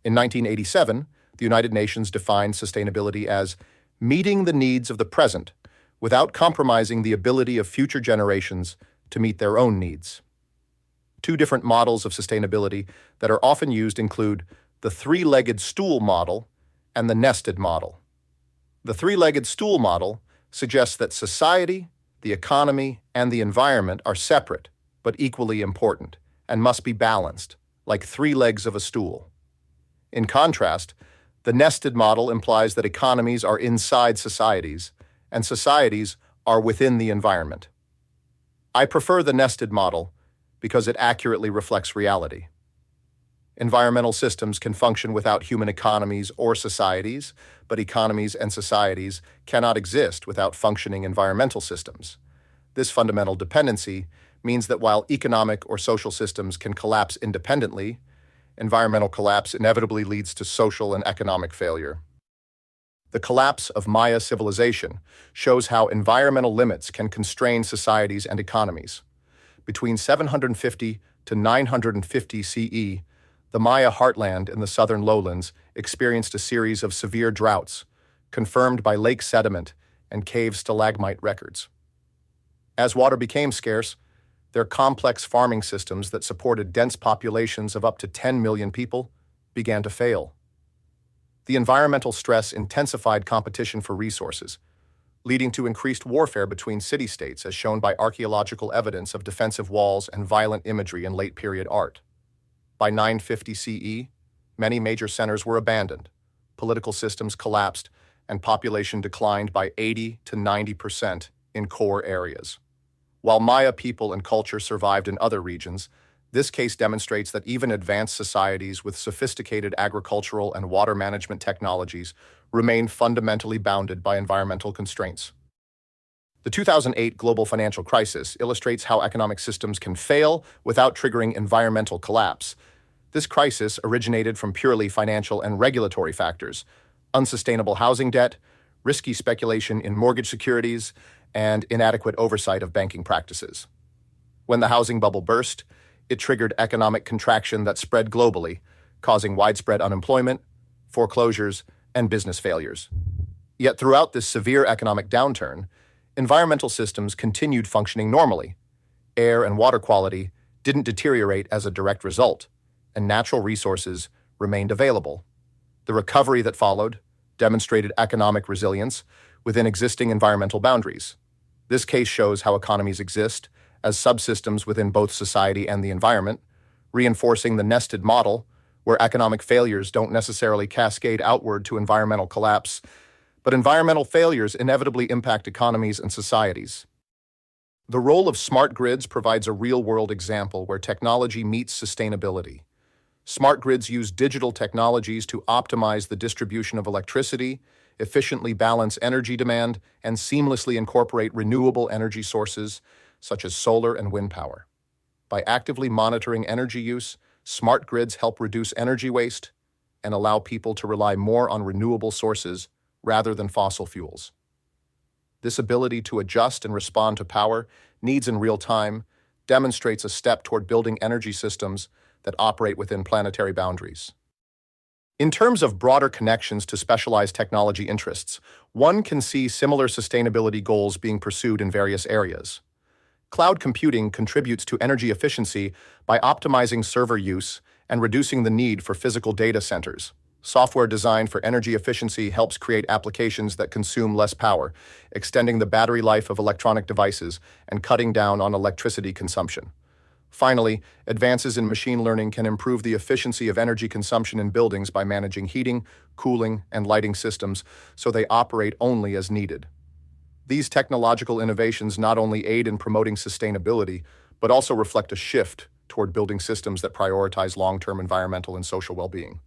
In 1987, the United Nations defined sustainability as meeting the needs of the present without compromising the ability of future generations to meet their own needs. Two different models of sustainability that are often used include the three-legged stool model and the nested model. The three-legged stool model suggests that society, the economy, and the environment are separate but equally important and must be balanced, like three legs of a stool. In contrast, the nested model implies that economies are inside societies and societies are within the environment. I prefer the nested model because it accurately reflects reality. Environmental systems can function without human economies or societies, but economies and societies cannot exist without functioning environmental systems. This fundamental dependency means that while economic or social systems can collapse independently, environmental collapse inevitably leads to social and economic failure. The collapse of Maya civilization shows how environmental limits can constrain societies and economies. Between 750 to 950 CE, the Maya heartland in the southern lowlands experienced a series of severe droughts, confirmed by lake sediment and cave stalagmite records. As water became scarce, their complex farming systems that supported dense populations of up to 10 million people began to fail. The environmental stress intensified competition for resources, leading to increased warfare between city-states as shown by archaeological evidence of defensive walls and violent imagery in late-period art. By 950 CE, many major centers were abandoned, political systems collapsed, and population declined by 80 to 90% in core areas. While Maya people and culture survived in other regions, this case demonstrates that even advanced societies with sophisticated agricultural and water management technologies remain fundamentally bounded by environmental constraints. The 2008 global financial crisis illustrates how economic systems can fail without triggering environmental collapse. This crisis originated from purely financial and regulatory factors: unsustainable housing debt, risky speculation in mortgage securities, and inadequate oversight of banking practices. When the housing bubble burst, it triggered economic contraction that spread globally, causing widespread unemployment, foreclosures, and business failures. Yet throughout this severe economic downturn, environmental systems continued functioning normally. Air and water quality didn't deteriorate as a direct result, and natural resources remained available. The recovery that followed demonstrated economic resilience within existing environmental boundaries. This case shows how economies exist as subsystems within both society and the environment, reinforcing the nested model, where economic failures don't necessarily cascade outward to environmental collapse, but environmental failures inevitably impact economies and societies. The role of smart grids provides a real-world example where technology meets sustainability. Smart grids use digital technologies to optimize the distribution of electricity, efficiently balance energy demand, and seamlessly incorporate renewable energy sources such as solar and wind power. By actively monitoring energy use, smart grids help reduce energy waste and allow people to rely more on renewable sources rather than fossil fuels. This ability to adjust and respond to power needs in real time demonstrates a step toward building energy systems that operate within planetary boundaries. In terms of broader connections to specialized technology interests, one can see similar sustainability goals being pursued in various areas. Cloud computing contributes to energy efficiency by optimizing server use and reducing the need for physical data centers. Software designed for energy efficiency helps create applications that consume less power, extending the battery life of electronic devices and cutting down on electricity consumption. Finally, advances in machine learning can improve the efficiency of energy consumption in buildings by managing heating, cooling, and lighting systems so they operate only as needed. These technological innovations not only aid in promoting sustainability, but also reflect a shift toward building systems that prioritize long-term environmental and social well-being.